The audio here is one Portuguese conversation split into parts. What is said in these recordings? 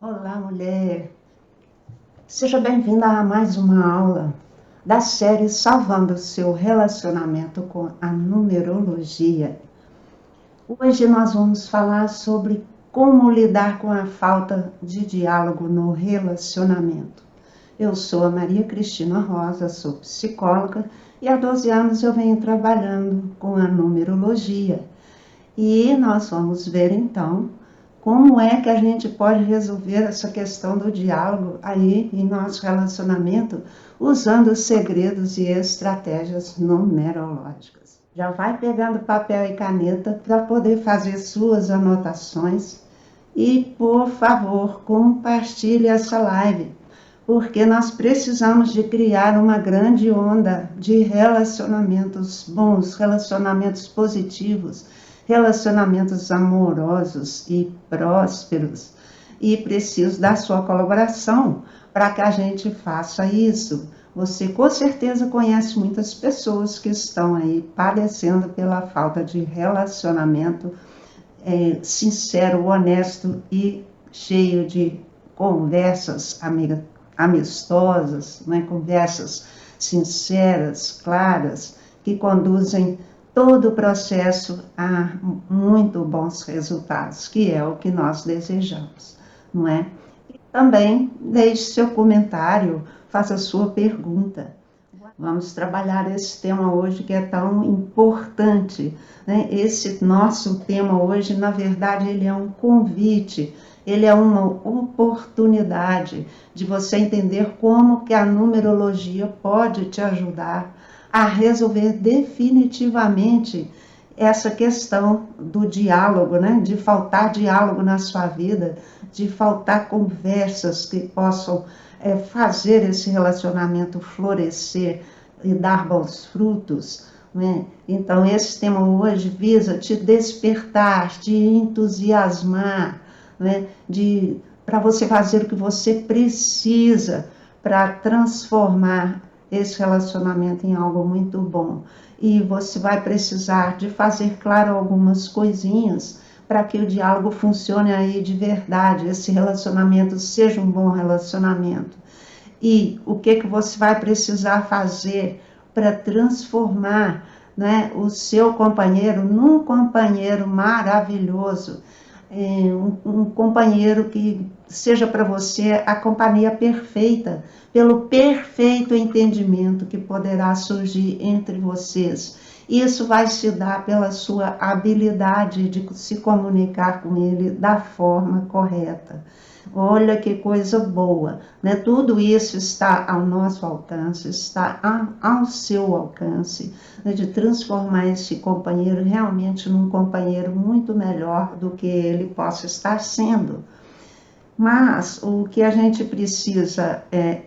Olá, mulher! Seja bem-vinda a mais uma aula da série Salvando o Seu Relacionamento com a Numerologia. Hoje nós vamos falar sobre como lidar com a falta de diálogo no relacionamento. Eu sou a Maria Cristina Rosa, sou psicóloga e há 12 anos eu venho trabalhando com a numerologia. E nós vamos ver então como é que a gente pode resolver essa questão do diálogo aí em nosso relacionamento usando segredos e estratégias numerológicas. Já vai pegando papel e caneta para poder fazer suas anotações e, por favor, compartilhe essa live, porque nós precisamos de criar uma grande onda de relacionamentos bons, relacionamentos positivos, relacionamentos amorosos e prósperos, e preciso da sua colaboração para que a gente faça isso. Você com certeza conhece muitas pessoas que estão aí padecendo pela falta de relacionamento sincero, honesto e cheio de conversas amistosas, né? Conversas sinceras, claras, que conduzem todo o processo a muito bons resultados, que é o que nós desejamos, não é? E também deixe seu comentário, faça sua pergunta. Vamos trabalhar esse tema hoje que é tão importante, né? Esse nosso tema hoje, na verdade, ele é um convite, ele é uma oportunidade de você entender como que a numerologia pode te ajudar a resolver definitivamente essa questão do diálogo, né? De faltar diálogo na sua vida, de faltar conversas que possam fazer esse relacionamento florescer e dar bons frutos, né? Então, esse tema hoje visa te despertar, te entusiasmar, né? Para você fazer o que você precisa para transformar esse relacionamento em algo muito bom. E você vai precisar de fazer claro algumas coisinhas para que o diálogo funcione aí de verdade, esse relacionamento seja um bom relacionamento. E o que você vai precisar fazer para transformar, né, o seu companheiro num companheiro maravilhoso, um companheiro que seja para você a companhia perfeita, pelo perfeito entendimento que poderá surgir entre vocês. Isso vai se dar pela sua habilidade de se comunicar com ele da forma correta. Olha que coisa boa, né? Tudo isso está ao nosso alcance, está ao seu alcance, né? De transformar esse companheiro realmente num companheiro muito melhor do que ele possa estar sendo. Mas o que a gente precisa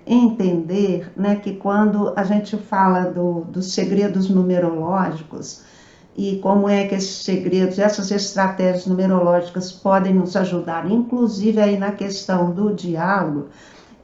entender, né, que quando a gente fala dos segredos numerológicos e como é que esses segredos, essas estratégias numerológicas podem nos ajudar, inclusive aí na questão do diálogo,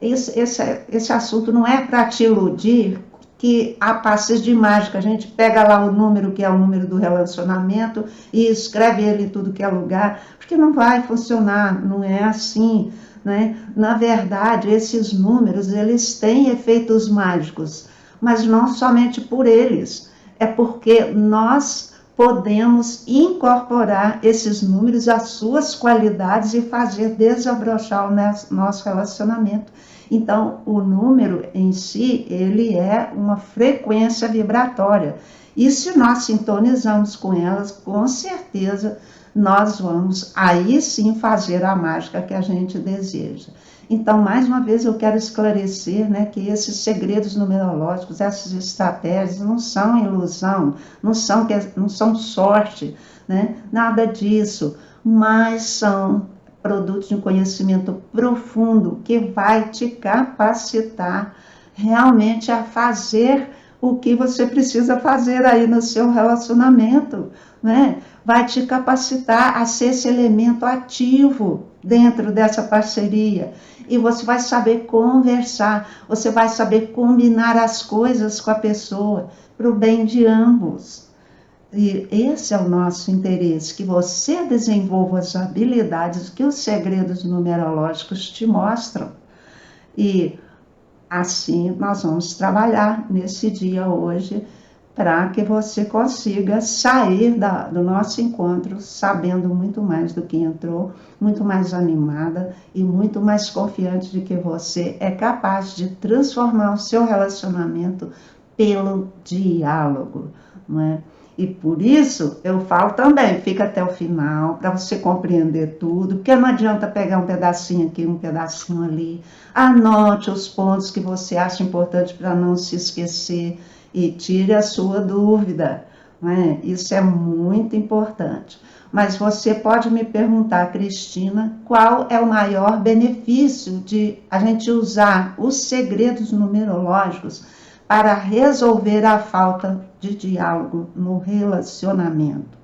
esse assunto não é para te iludir que há passes de mágica, a gente pega lá o número que é o número do relacionamento e escreve ele em tudo que é lugar, porque não vai funcionar, não é assim, né? Na verdade, esses números, eles têm efeitos mágicos, mas não somente por eles, é porque nós podemos incorporar esses números às suas qualidades e fazer desabrochar o nosso relacionamento. Então, o número em si, ele é uma frequência vibratória. E se nós sintonizamos com elas, com certeza nós vamos aí sim fazer a mágica que a gente deseja. Então, mais uma vez, eu quero esclarecer, né, que esses segredos numerológicos, essas estratégias não são ilusão, não são sorte, né, nada disso, mas são produtos de um conhecimento profundo que vai te capacitar realmente a fazer o que você precisa fazer aí no seu relacionamento, né? Vai te capacitar a ser esse elemento ativo dentro dessa parceria. E você vai saber conversar, você vai saber combinar as coisas com a pessoa, para o bem de ambos. E esse é o nosso interesse, que você desenvolva as habilidades que os segredos numerológicos te mostram. E assim nós vamos trabalhar nesse dia hoje para que você consiga sair do nosso encontro sabendo muito mais do que entrou, muito mais animada e muito mais confiante de que você é capaz de transformar o seu relacionamento pelo diálogo, não é? E por isso eu falo também, fica até o final, para você compreender tudo, porque não adianta pegar um pedacinho aqui, um pedacinho ali. Anote os pontos que você acha importante para não se esquecer e tire a sua dúvida, não é? Isso é muito importante. Mas você pode me perguntar, Cristina, qual é o maior benefício de a gente usar os segredos numerológicos para resolver a falta de diálogo no relacionamento?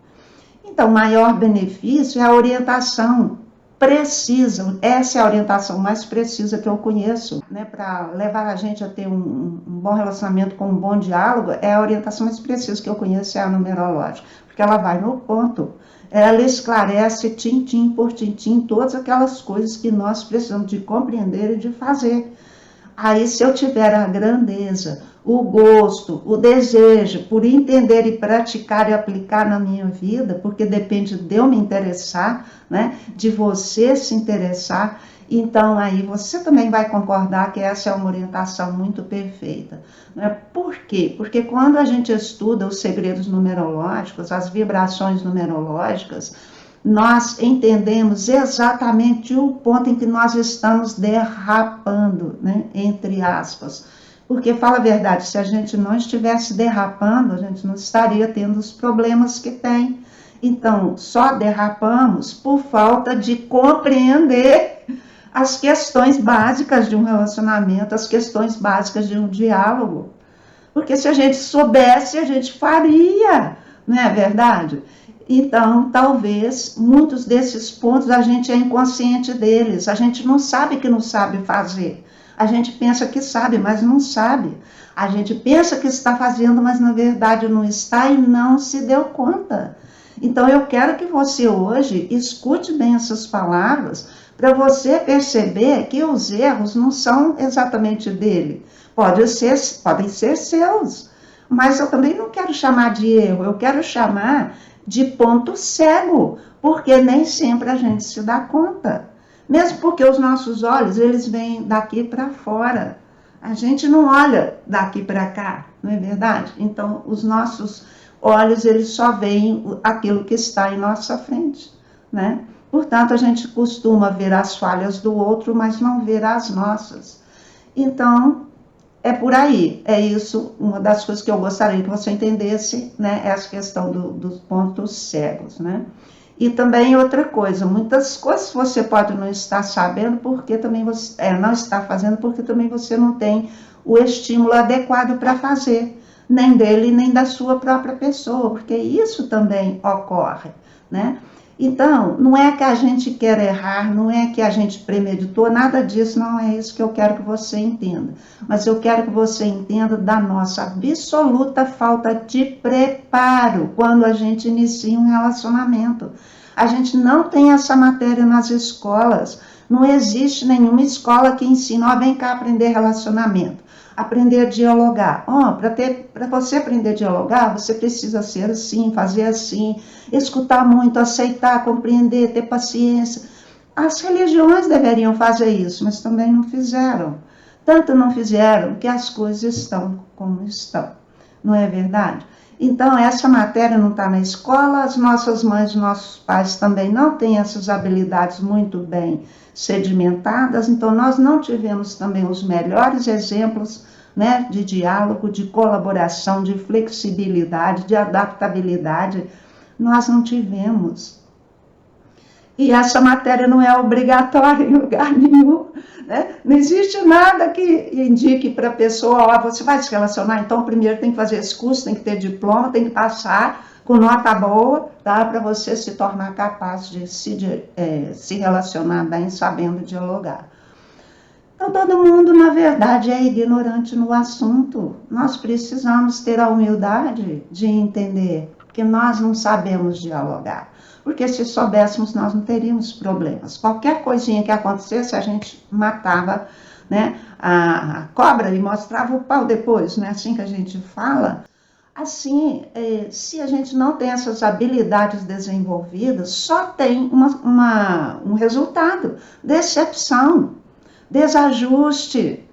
Então, o maior benefício é a orientação precisa, essa é a orientação mais precisa que eu conheço, né, para levar a gente a ter um bom relacionamento com um bom diálogo, é a orientação mais precisa que eu conheço, é a numerológica, porque ela vai no ponto, ela esclarece tintim por tintim todas aquelas coisas que nós precisamos de compreender e de fazer. Aí, se eu tiver a grandeza, o gosto, o desejo por entender e praticar e aplicar na minha vida, porque depende de eu me interessar, né, de você se interessar, então aí você também vai concordar que essa é uma orientação muito perfeita. Né? Por quê? Porque quando a gente estuda os segredos numerológicos, as vibrações numerológicas, nós entendemos exatamente o ponto em que nós estamos derrapando, né, entre aspas. Porque, fala a verdade, se a gente não estivesse derrapando, a gente não estaria tendo os problemas que tem. Então, só derrapamos por falta de compreender as questões básicas de um relacionamento, as questões básicas de um diálogo. Porque se a gente soubesse, a gente faria, não é verdade? Então, talvez, muitos desses pontos a gente é inconsciente deles, a gente não sabe que não sabe fazer. A gente pensa que sabe, mas não sabe. A gente pensa que está fazendo, mas na verdade não está e não se deu conta. Então, eu quero que você hoje escute bem essas palavras para você perceber que os erros não são exatamente dele. Podem ser seus, mas eu também não quero chamar de erro, eu quero chamar de ponto cego, porque nem sempre a gente se dá conta. Mesmo porque os nossos olhos, eles vêm daqui para fora. A gente não olha daqui para cá, não é verdade? Então, os nossos olhos, eles só veem aquilo que está em nossa frente, né? Portanto, a gente costuma ver as falhas do outro, mas não ver as nossas. Então, é por aí, é isso, uma das coisas que eu gostaria que você entendesse, né, é essa questão dos pontos cegos, né? E também outra coisa, muitas coisas você pode não estar sabendo porque também você não está fazendo porque também você não tem o estímulo adequado para fazer, nem dele nem da sua própria pessoa, porque isso também ocorre, né? Então, não é que a gente quer errar, não é que a gente premeditou, nada disso, não é isso que eu quero que você entenda. Mas eu quero que você entenda da nossa absoluta falta de preparo quando a gente inicia um relacionamento. A gente não tem essa matéria nas escolas, não existe nenhuma escola que ensina, vem cá aprender relacionamento. Aprender a dialogar. Para você aprender a dialogar, você precisa ser assim, fazer assim, escutar muito, aceitar, compreender, ter paciência. As religiões deveriam fazer isso, mas também não fizeram. Tanto não fizeram que as coisas estão como estão. Não é verdade? Então, essa matéria não está na escola, as nossas mães, nossos pais também não têm essas habilidades muito bem sedimentadas, então nós não tivemos também os melhores exemplos, né, de diálogo, de colaboração, de flexibilidade, de adaptabilidade, nós não tivemos. E essa matéria não é obrigatória em lugar nenhum, né? Não existe nada que indique para a pessoa, você vai se relacionar, então primeiro tem que fazer esse curso, tem que ter diploma, tem que passar com nota boa, tá? Para você se tornar capaz de se relacionar bem, sabendo dialogar. Então, todo mundo, na verdade, é ignorante no assunto. Nós precisamos ter a humildade de entender Porque nós não sabemos dialogar. Porque se soubéssemos, nós não teríamos problemas. Qualquer coisinha que acontecesse, a gente matava, né, a cobra e mostrava o pau depois, não é assim que a gente fala? Assim, se a gente não tem essas habilidades desenvolvidas, só tem um resultado: decepção, desajuste,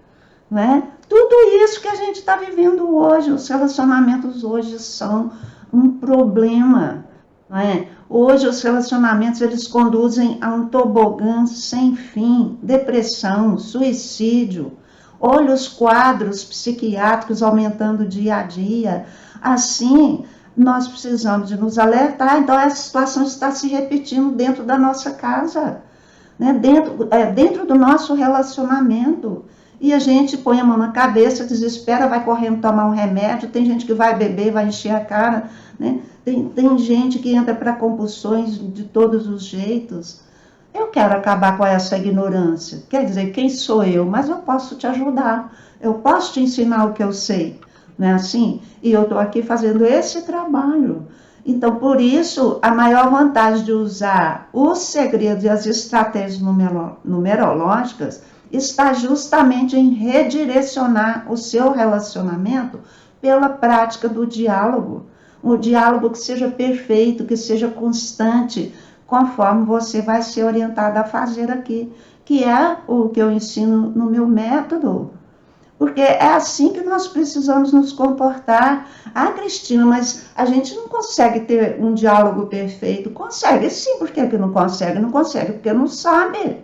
né? Tudo isso que a gente está vivendo hoje, os relacionamentos hoje são um problema, não é? Hoje os relacionamentos eles conduzem a um tobogã sem fim, depressão, suicídio. Olha os quadros psiquiátricos aumentando dia a dia. Assim, nós precisamos de nos alertar. Então, essa situação está se repetindo dentro da nossa casa, né? Dentro do nosso relacionamento. E a gente põe a mão na cabeça, desespera, vai correndo tomar um remédio. Tem gente que vai beber, vai encher a cara, né? Tem gente que entra para compulsões de todos os jeitos. Eu quero acabar com essa ignorância. Quer dizer, quem sou eu? Mas eu posso te ajudar. Eu posso te ensinar o que eu sei. Não é assim? E eu estou aqui fazendo esse trabalho. Então, por isso, a maior vantagem de usar os segredos e as estratégias numerológicas está justamente em redirecionar o seu relacionamento pela prática do diálogo. Um diálogo que seja perfeito, que seja constante, conforme você vai ser orientado a fazer aqui, que é o que eu ensino no meu método. Porque é assim que nós precisamos nos comportar. Ah, Cristina, mas a gente não consegue ter um diálogo perfeito. Consegue sim, por que não consegue? Não consegue porque não sabe.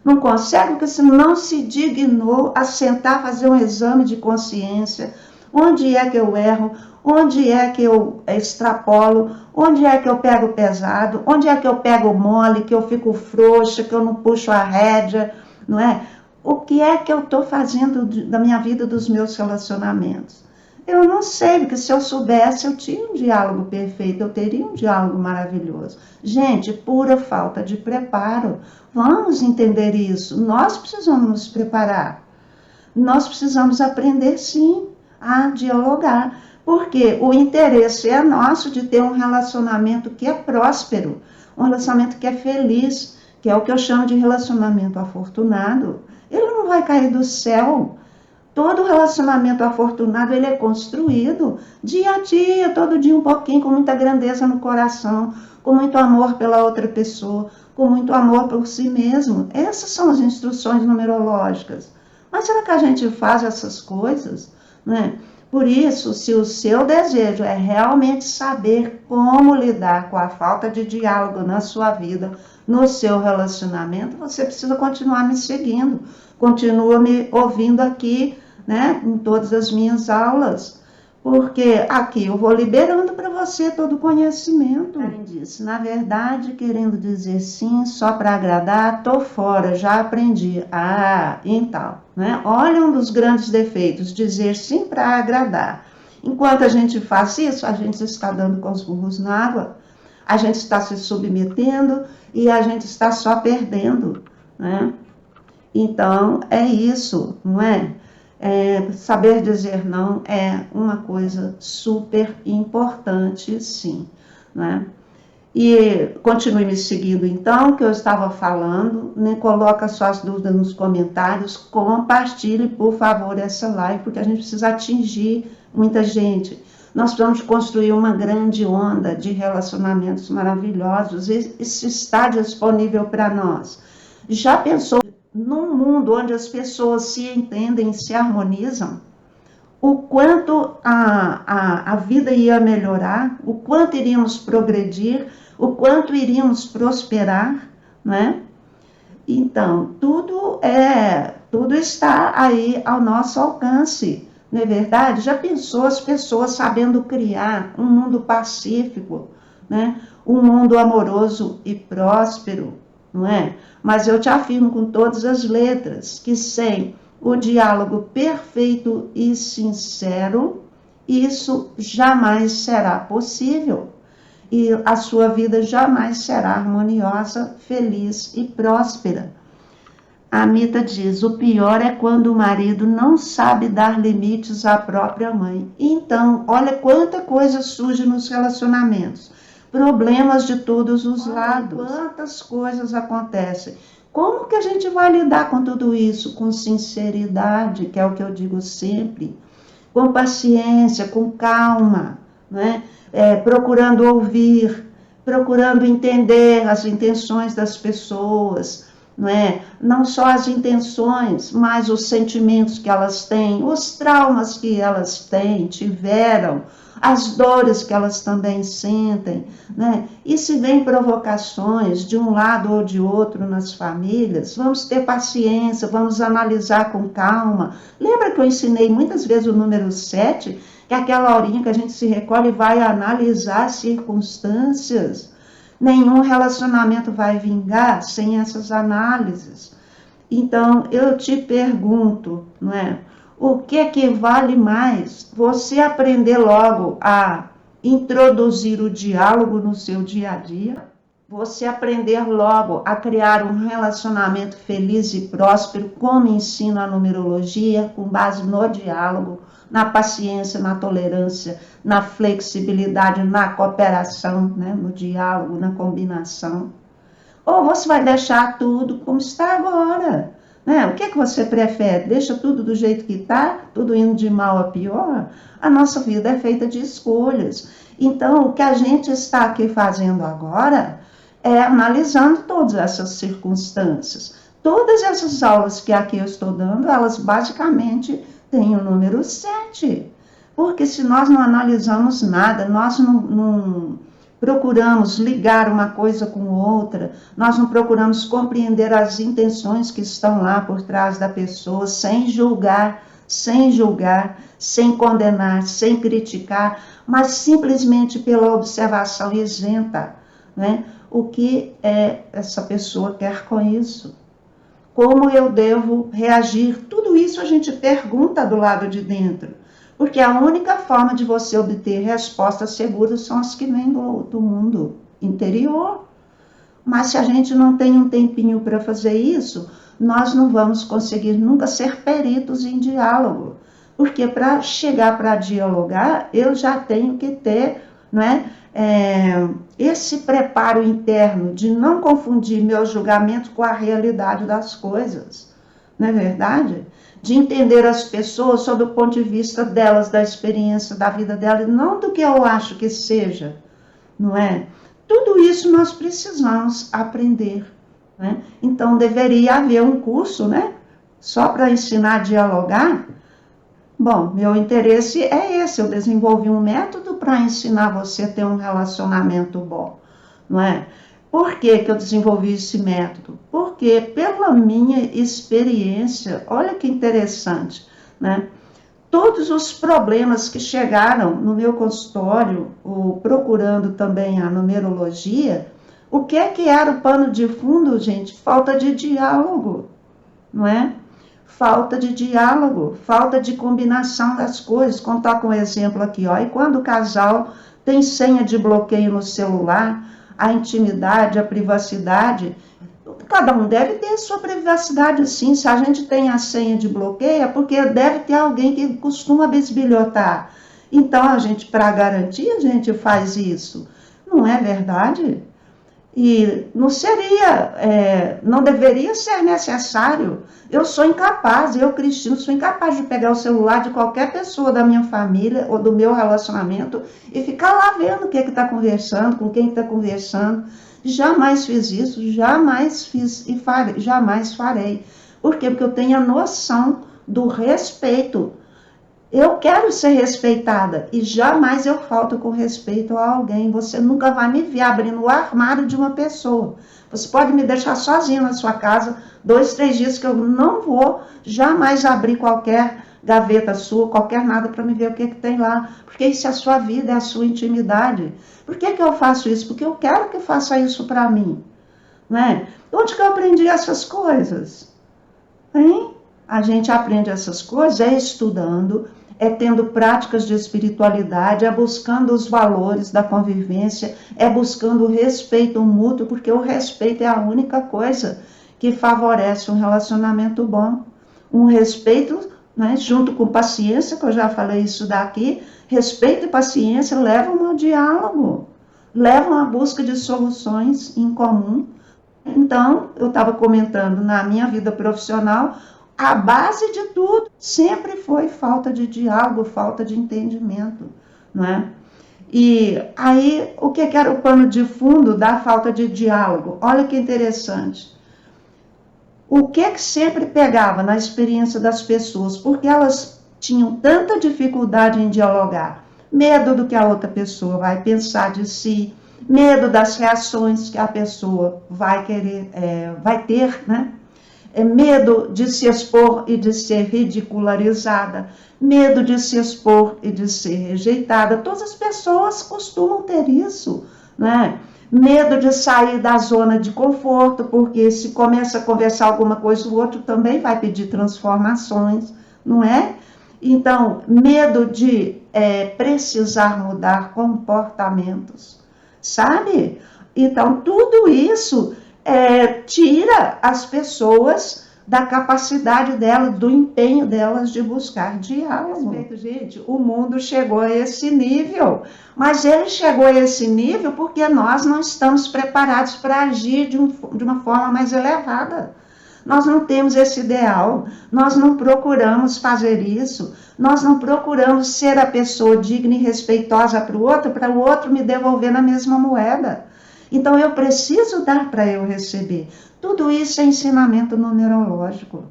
Não consegue porque você não se dignou a sentar, fazer um exame de consciência. Onde é que eu erro? Onde é que eu extrapolo? Onde é que eu pego pesado? Onde é que eu pego mole, que eu fico frouxa, que eu não puxo a rédea, não é? O que é que eu estou fazendo da minha vida, dos meus relacionamentos? Eu não sei, porque se eu soubesse, eu tinha um diálogo perfeito, eu teria um diálogo maravilhoso. Gente, pura falta de preparo. Vamos entender isso. Nós precisamos nos preparar. Nós precisamos aprender, sim, a dialogar. Porque o interesse é nosso de ter um relacionamento que é próspero, um relacionamento que é feliz, que é o que eu chamo de relacionamento afortunado. Ele não vai cair do céu. Todo relacionamento afortunado, ele é construído dia a dia, todo dia um pouquinho, com muita grandeza no coração, com muito amor pela outra pessoa, com muito amor por si mesmo. Essas são as instruções numerológicas. Mas será que a gente faz essas coisas, né? Por isso, se o seu desejo é realmente saber como lidar com a falta de diálogo na sua vida, no seu relacionamento, você precisa continuar me seguindo, continua me ouvindo aqui, né, em todas as minhas aulas, porque aqui eu vou liberando para você todo o conhecimento. Além disso, na verdade, querendo dizer sim só para agradar, tô fora, já aprendi. Ah, então, né? Olha um dos grandes defeitos, dizer sim para agradar. Enquanto a gente faz isso, a gente está dando com os burros na água, a gente está se submetendo e a gente está só perdendo, né? Então, é isso, não é? Saber dizer não é uma coisa super importante, sim, né? E continue me seguindo, então, que eu estava falando, né? Coloca suas dúvidas nos comentários, compartilhe, por favor, essa live, porque a gente precisa atingir muita gente. Nós precisamos construir uma grande onda de relacionamentos maravilhosos, e isso está disponível para nós. Já pensou num mundo onde as pessoas se entendem, se harmonizam, o quanto a vida ia melhorar, o quanto iríamos progredir, o quanto iríamos prosperar, né? Então, tudo está aí ao nosso alcance, não é verdade? Já pensou as pessoas sabendo criar um mundo pacífico, né? Um mundo amoroso e próspero, não é? Mas eu te afirmo com todas as letras que sem o diálogo perfeito e sincero, isso jamais será possível. E a sua vida jamais será harmoniosa, feliz e próspera. A Mita diz, o pior é quando o marido não sabe dar limites à própria mãe. Então, olha quanta coisa surge nos relacionamentos. Problemas de todos os lados. Quantas coisas acontecem. Como que a gente vai lidar com tudo isso? Com sinceridade, que é o que eu digo sempre. Com paciência, com calma, né? Procurando ouvir, procurando entender as intenções das pessoas, não é? Não só as intenções, mas os sentimentos que elas têm, os traumas que elas têm, tiveram, as dores que elas também sentem, né? E se vem provocações de um lado ou de outro nas famílias, vamos ter paciência, vamos analisar com calma. Lembra que eu ensinei muitas vezes o número 7, que é aquela horinha que a gente se recolhe e vai analisar as circunstâncias. Nenhum relacionamento vai vingar sem essas análises. Então, eu te pergunto, não é? O que vale mais? Você aprender logo a introduzir o diálogo no seu dia a dia? Você aprender logo a criar um relacionamento feliz e próspero, como ensina a numerologia, com base no diálogo, na paciência, na tolerância, na flexibilidade, na cooperação, né? No diálogo, na combinação. Ou você vai deixar tudo como está agora, né? O que você prefere? Deixa tudo do jeito que está, tudo indo de mal a pior? A nossa vida é feita de escolhas. Então, o que a gente está aqui fazendo agora é analisando todas essas circunstâncias. Todas essas aulas que aqui eu estou dando, elas basicamente têm o número 7. Porque se nós não analisamos nada, nós não procuramos ligar uma coisa com outra, nós não procuramos compreender as intenções que estão lá por trás da pessoa, sem julgar, sem condenar, sem criticar, mas simplesmente pela observação isenta, né? O que essa pessoa quer com isso? Como eu devo reagir? Tudo isso a gente pergunta do lado de dentro. Porque a única forma de você obter respostas seguras são as que vêm do mundo interior. Mas se a gente não tem um tempinho para fazer isso, nós não vamos conseguir nunca ser peritos em diálogo. Porque para chegar para dialogar, eu já tenho que ter, não é, esse preparo interno de não confundir meu julgamento com a realidade das coisas. Não é verdade? De entender as pessoas sob o ponto de vista delas, da experiência da vida delas, não do que eu acho que seja, não é? Tudo isso nós precisamos aprender, né? Então, deveria haver um curso, né? Só para ensinar a dialogar. Bom, meu interesse é esse, eu desenvolvi um método para ensinar você a ter um relacionamento bom, não é? Por que eu desenvolvi esse método? Porque pela minha experiência, olha que interessante, né? Todos os problemas que chegaram no meu consultório, ou procurando também a numerologia, o que era o pano de fundo, gente? Falta de diálogo, não é? Falta de diálogo, falta de combinação das coisas. Vou contar com um exemplo aqui, ó. E quando o casal tem senha de bloqueio no celular, a intimidade, a privacidade, cada um deve ter a sua privacidade, sim. Se a gente tem a senha de bloqueio, é porque deve ter alguém que costuma bisbilhotar. Então, a gente, para garantir, a gente faz isso. Não é verdade? E não seria, não deveria ser necessário. Eu sou incapaz, eu, Cristina, sou incapaz de pegar o celular de qualquer pessoa da minha família ou do meu relacionamento e ficar lá vendo o que está conversando, com quem está conversando. Jamais fiz isso, jamais fiz e jamais farei. Por quê? Porque eu tenho a noção do respeito. Eu quero ser respeitada e jamais eu falto com respeito a alguém. Você nunca vai me ver abrindo o armário de uma pessoa. Você pode me deixar sozinha na sua casa 2, 3 dias que eu não vou jamais abrir qualquer gaveta sua, qualquer nada para me ver o que tem lá. Porque isso é a sua vida, é a sua intimidade. Por que eu faço isso? Porque eu quero que faça isso para mim. Não é? Onde que eu aprendi essas coisas? Hein? A gente aprende essas coisas estudando, tendo práticas de espiritualidade, buscando os valores da convivência, buscando o respeito mútuo, porque o respeito é a única coisa que favorece um relacionamento bom. Um respeito, né, junto com paciência, que eu já falei isso daqui, respeito e paciência levam ao diálogo, levam à busca de soluções em comum. Então, eu estava comentando, na minha vida profissional, a base de tudo sempre foi falta de diálogo, falta de entendimento, não é? E aí, o que era o pano de fundo da falta de diálogo? Olha que interessante. O que sempre pegava na experiência das pessoas? Porque elas tinham tanta dificuldade em dialogar. Medo do que a outra pessoa vai pensar de si, medo das reações que a pessoa vai querer, vai ter, né? Medo de se expor e de ser ridicularizada, medo de se expor e de ser rejeitada. Todas as pessoas costumam ter isso, né? Medo de sair da zona de conforto, porque se começa a conversar alguma coisa, o outro também vai pedir transformações, não é? Então, medo de precisar mudar comportamentos, sabe? Então, tudo isso tira as pessoas da capacidade delas, do empenho delas de buscar diálogo. Respeito, gente, o mundo chegou a esse nível, mas ele chegou a esse nível porque nós não estamos preparados para agir de uma forma mais elevada. Nós não temos esse ideal, nós não procuramos fazer isso, nós não procuramos ser a pessoa digna e respeitosa para o outro me devolver na mesma moeda. Então, eu preciso dar para eu receber. Tudo isso é ensinamento numerológico.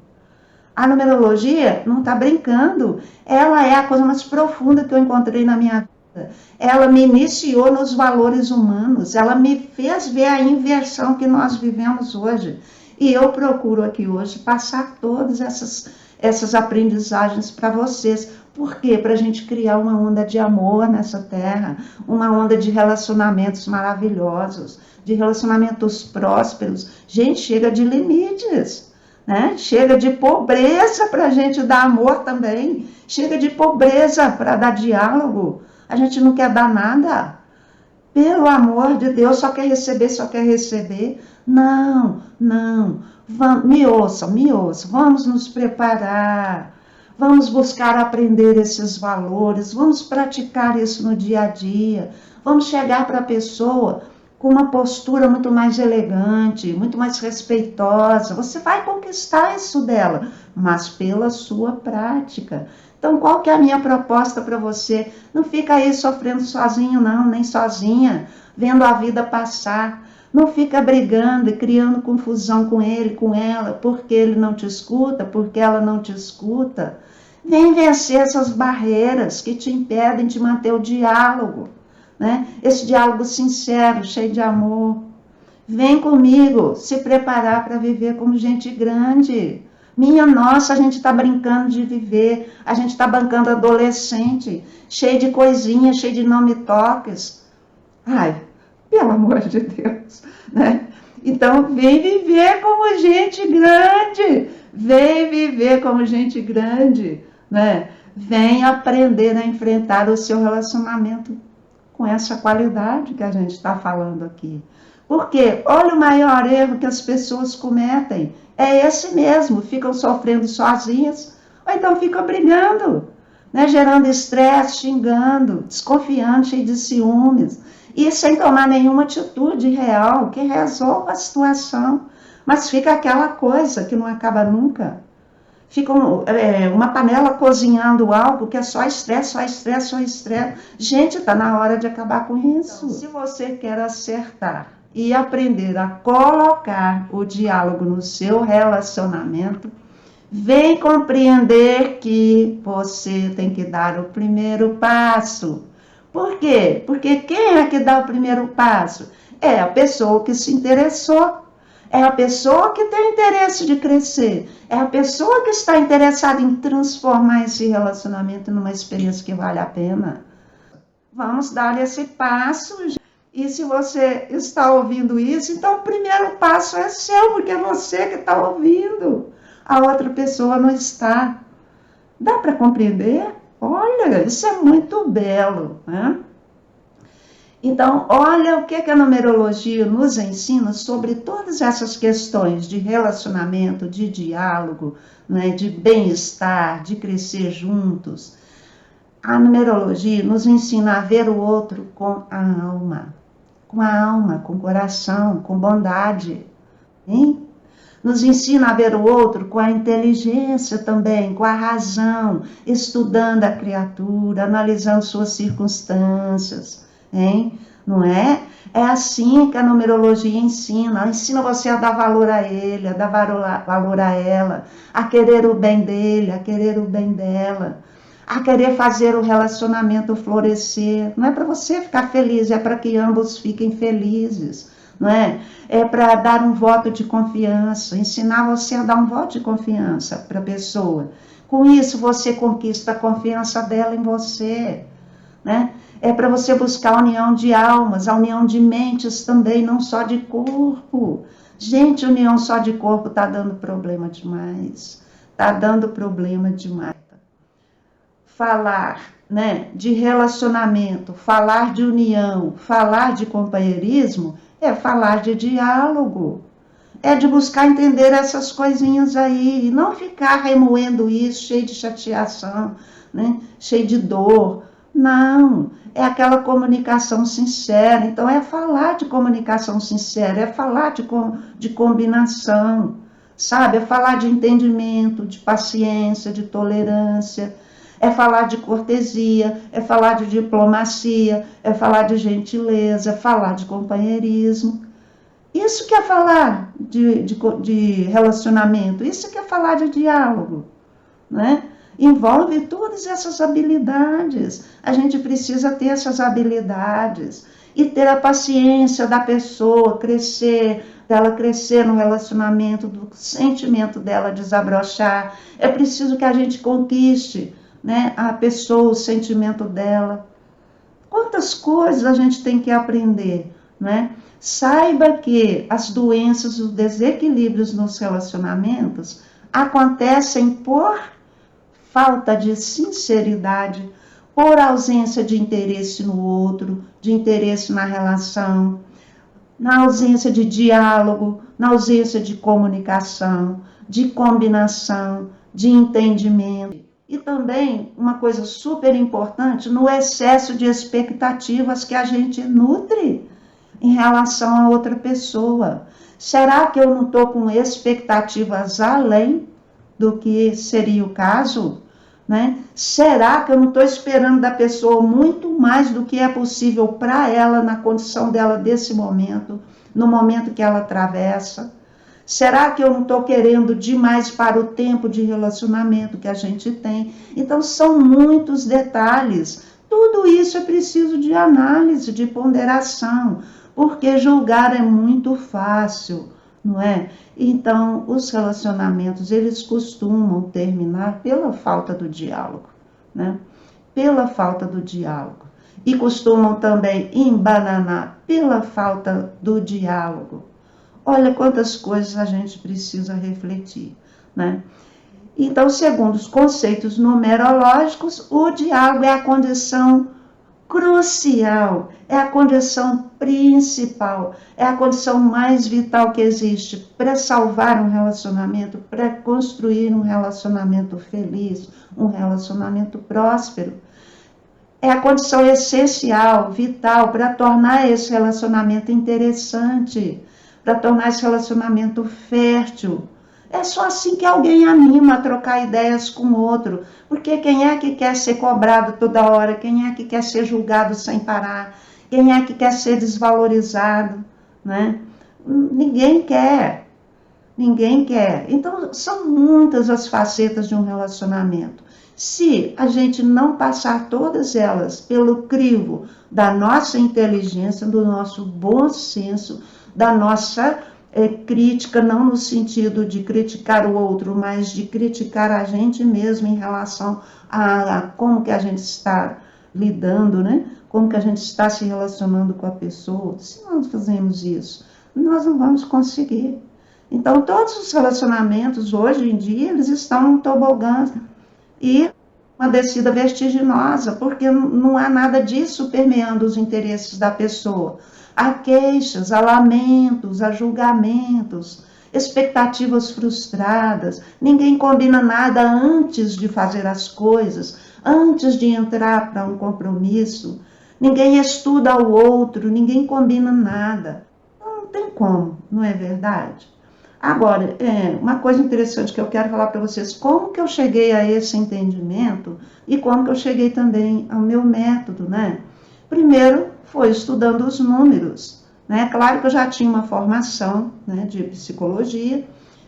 A numerologia não está brincando. Ela é a coisa mais profunda que eu encontrei na minha vida. Ela me iniciou nos valores humanos. Ela me fez ver a inversão que nós vivemos hoje. E eu procuro aqui hoje passar todas essas aprendizagens para vocês. Por quê? Para a gente criar uma onda de amor nessa terra, uma onda de relacionamentos maravilhosos, de relacionamentos prósperos. Gente, chega de limites, né? Chega de pobreza para a gente dar amor também. Chega de pobreza para dar diálogo. A gente não quer dar nada. Pelo amor de Deus, só quer receber, só quer receber. Não, não. Me ouça, vamos nos preparar. Vamos buscar aprender esses valores, vamos praticar isso no dia a dia, vamos chegar para a pessoa com uma postura muito mais elegante, muito mais respeitosa. Você vai conquistar isso dela, mas pela sua prática. Então, qual que é a minha proposta para você? Não fica aí sofrendo sozinho, não, nem sozinha, vendo a vida passar. Não fica brigando e criando confusão com ele, com ela, porque ele não te escuta, porque ela não te escuta. Vem vencer essas barreiras que te impedem de manter o diálogo, né? Esse diálogo sincero, cheio de amor. Vem comigo se preparar para viver como gente grande. Minha nossa, a gente está brincando de viver, a gente está bancando adolescente, cheio de coisinhas, cheio de nome-toques. Ai, pelo amor de Deus, né? Então, vem viver como gente grande, vem viver como gente grande, né? Vem aprender a enfrentar o seu relacionamento com essa qualidade que a gente está falando aqui. Porque, olha o maior erro que as pessoas cometem, é esse mesmo, ficam sofrendo sozinhas, ou então ficam brigando, né? Gerando estresse, xingando, desconfiando, cheio de ciúmes, e sem tomar nenhuma atitude real que resolva a situação. Mas fica aquela coisa que não acaba nunca. Fica uma panela cozinhando algo que é só estresse, só estresse, só estresse. Gente, está na hora de acabar com isso. Então, se você quer acertar e aprender a colocar o diálogo no seu relacionamento, vem compreender que você tem que dar o primeiro passo. Por quê? Porque quem é que dá o primeiro passo? É a pessoa que se interessou. É a pessoa que tem interesse de crescer. É a pessoa que está interessada em transformar esse relacionamento numa experiência que vale a pena. Vamos dar esse passo. E se você está ouvindo isso, então o primeiro passo é seu, porque é você que está ouvindo. A outra pessoa não está. Dá para compreender? Olha, isso é muito belo, né? Então, olha o que a numerologia nos ensina sobre todas essas questões de relacionamento, de diálogo, né, de bem-estar, de crescer juntos. A numerologia nos ensina a ver o outro com a alma, com o coração, com bondade, hein? Nos ensina a ver o outro com a inteligência também, com a razão, estudando a criatura, analisando suas circunstâncias, hein? Não é? É assim que a numerologia ensina. Ensina você a dar valor a ele, a dar valor a ela, a querer o bem dele, a querer o bem dela, a querer fazer o relacionamento florescer. Não é para você ficar feliz, é para que ambos fiquem felizes. Não é? É para dar um voto de confiança, ensinar você a dar um voto de confiança para a pessoa. Com isso, você conquista a confiança dela em você, né? É para você buscar a união de almas, a união de mentes também, não só de corpo. Gente, união só de corpo está dando problema demais. Está dando problema demais. Falar, né, de relacionamento, falar de união, falar de companheirismo, é falar de diálogo, é de buscar entender essas coisinhas aí, e não ficar remoendo isso, cheio de chateação, né? Cheio de dor. Não, é aquela comunicação sincera. Então, é falar de comunicação sincera, é falar de combinação, sabe? É falar de entendimento, de paciência, de tolerância, é falar de cortesia, é falar de diplomacia, é falar de gentileza, é falar de companheirismo. Isso que é falar de relacionamento, isso que é falar de diálogo, né? Envolve todas essas habilidades. A gente precisa ter essas habilidades e ter a paciência da pessoa crescer, dela crescer no relacionamento, do sentimento dela desabrochar. É preciso que a gente conquiste, né, a pessoa, o sentimento dela. Quantas coisas a gente tem que aprender, né? Saiba que as doenças, os desequilíbrios nos relacionamentos acontecem por falta de sinceridade, por ausência de interesse no outro, de interesse na relação, na ausência de diálogo, na ausência de comunicação, de combinação, de entendimento. E também, uma coisa super importante, no excesso de expectativas que a gente nutre em relação a outra pessoa. Será que eu não estou com expectativas além do que seria o caso? Né? Será que eu não estou esperando da pessoa muito mais do que é possível para ela, na condição dela desse momento, no momento que ela atravessa? Será que eu não estou querendo demais para o tempo de relacionamento que a gente tem? Então, são muitos detalhes. Tudo isso é preciso de análise, de ponderação, porque julgar é muito fácil, não é? Então, os relacionamentos, eles costumam terminar pela falta do diálogo, né? Pela falta do diálogo. E costumam também embananar pela falta do diálogo. Olha quantas coisas a gente precisa refletir, né? Então, segundo os conceitos numerológicos, o diálogo é a condição crucial, é a condição principal, é a condição mais vital que existe para salvar um relacionamento, para construir um relacionamento feliz, um relacionamento próspero. É a condição essencial, vital, para tornar esse relacionamento interessante, para tornar esse relacionamento fértil. É só assim que alguém anima a trocar ideias com o outro. Porque quem é que quer ser cobrado toda hora? Quem é que quer ser julgado sem parar? Quem é que quer ser desvalorizado? Né? Ninguém quer. Ninguém quer. Então, são muitas as facetas de um relacionamento. Se a gente não passar todas elas pelo crivo da nossa inteligência, do nosso bom senso, da nossa crítica, não no sentido de criticar o outro, mas de criticar a gente mesmo em relação a como que a gente está lidando, né? Como que a gente está se relacionando com a pessoa. Se nós fazemos isso, nós não vamos conseguir. Então, todos os relacionamentos, hoje em dia, eles estão em tobogã e uma descida vertiginosa, porque não há nada disso permeando os interesses da pessoa. Há queixas, há lamentos, há julgamentos, expectativas frustradas, ninguém combina nada antes de fazer as coisas, antes de entrar para um compromisso, ninguém estuda o outro, ninguém combina nada. Não tem como, não é verdade? Agora, uma coisa interessante que eu quero falar para vocês, como que eu cheguei a esse entendimento e como que eu cheguei também ao meu método, né? Primeiro, foi estudando os números, né? Claro que eu já tinha uma formação, né, de psicologia,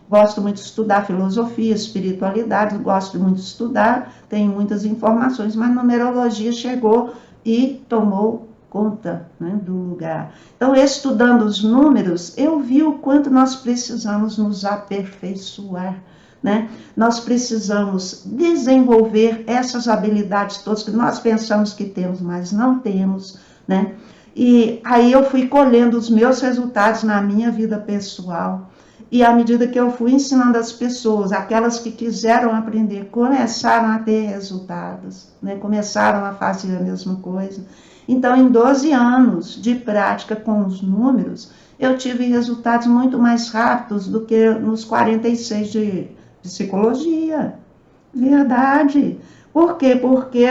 gosto muito de estudar filosofia, espiritualidade, gosto muito de estudar, tenho muitas informações, mas numerologia chegou e tomou conta, né, do lugar. Então, estudando os números, eu vi o quanto nós precisamos nos aperfeiçoar, né? Nós precisamos desenvolver essas habilidades todas que nós pensamos que temos, mas não temos, né? E aí eu fui colhendo os meus resultados na minha vida pessoal. E à medida que eu fui ensinando as pessoas, aquelas que quiseram aprender, começaram a ter resultados, né? Começaram a fazer a mesma coisa. Então, em 12 anos de prática com os números, eu tive resultados muito mais rápidos do que nos 46 de psicologia. Verdade. Por quê? Porque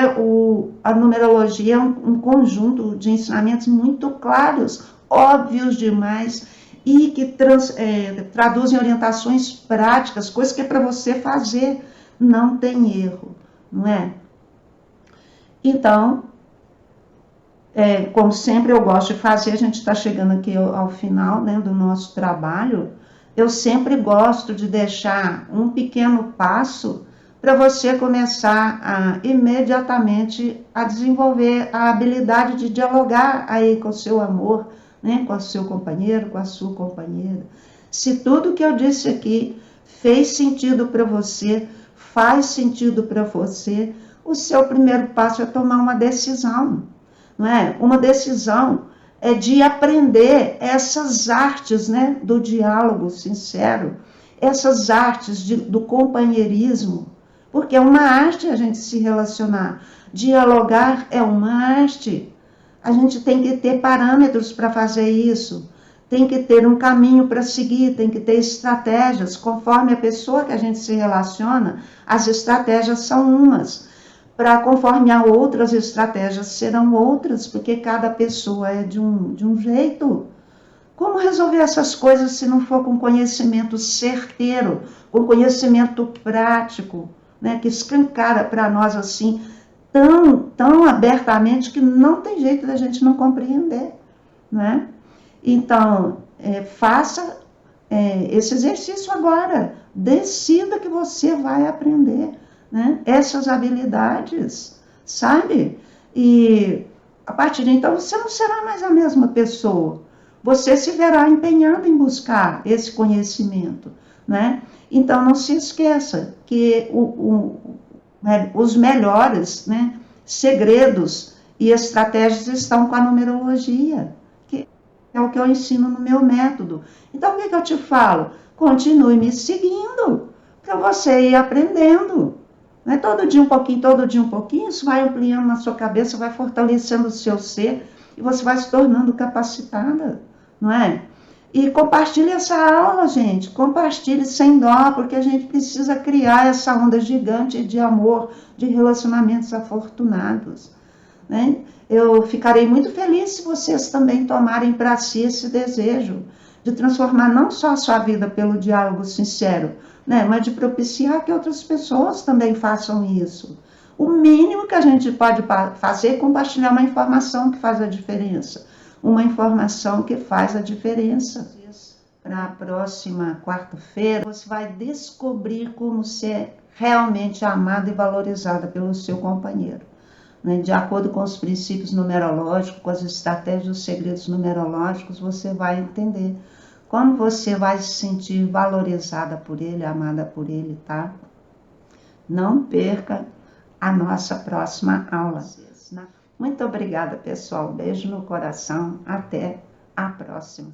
a numerologia é um conjunto de ensinamentos muito claros, óbvios demais, e que traduzem orientações práticas, coisas que é para você fazer, não tem erro, não é? Então, como sempre eu gosto de fazer, a gente está chegando aqui ao final, né, do nosso trabalho, eu sempre gosto de deixar um pequeno passo para você começar imediatamente a desenvolver a habilidade de dialogar aí com o seu amor, né, com o seu companheiro, com a sua companheira. Se tudo que eu disse aqui fez sentido para você, faz sentido para você, o seu primeiro passo é tomar uma decisão. Não é? Uma decisão é de aprender essas artes, né, do diálogo sincero, essas artes do companheirismo, porque é uma arte a gente se relacionar. Dialogar é uma arte. A gente tem que ter parâmetros para fazer isso, tem que ter um caminho para seguir, tem que ter estratégias. Conforme a pessoa que a gente se relaciona, as estratégias são umas. Para conforme a outras estratégias serão outras, porque cada pessoa é de um jeito. Como resolver essas coisas se não for com conhecimento certeiro, com conhecimento prático, né, que escancara para nós assim, tão abertamente que não tem jeito da gente não compreender, né? Então, faça esse exercício agora, decida que você vai aprender, né, essas habilidades, sabe? E a partir de então você não será mais a mesma pessoa, você se verá empenhado em buscar esse conhecimento, né? Então não se esqueça que os melhores, né, segredos e estratégias estão com a numerologia, que é o que eu ensino no meu método. Então o que eu te falo? Continue me seguindo, para você ir aprendendo. Não é todo dia um pouquinho, isso vai ampliando na sua cabeça, vai fortalecendo o seu ser e você vai se tornando capacitada, não é? E compartilhe essa aula, gente, compartilhe sem dó, porque a gente precisa criar essa onda gigante de amor, de relacionamentos afortunados, né? Eu ficarei muito feliz se vocês também tomarem para si esse desejo de transformar não só a sua vida pelo diálogo sincero, né, mas de propiciar que outras pessoas também façam isso. O mínimo que a gente pode fazer é compartilhar uma informação que faz a diferença. Uma informação que faz a diferença. Para a próxima quarta-feira, você vai descobrir como ser realmente amada e valorizada pelo seu companheiro, né? De acordo com os princípios numerológicos, com as estratégias, os segredos numerológicos, você vai entender como você vai se sentir valorizada por ele, amada por ele, tá? Não perca a nossa próxima aula. Muito obrigada, pessoal. Beijo no coração. Até a próxima.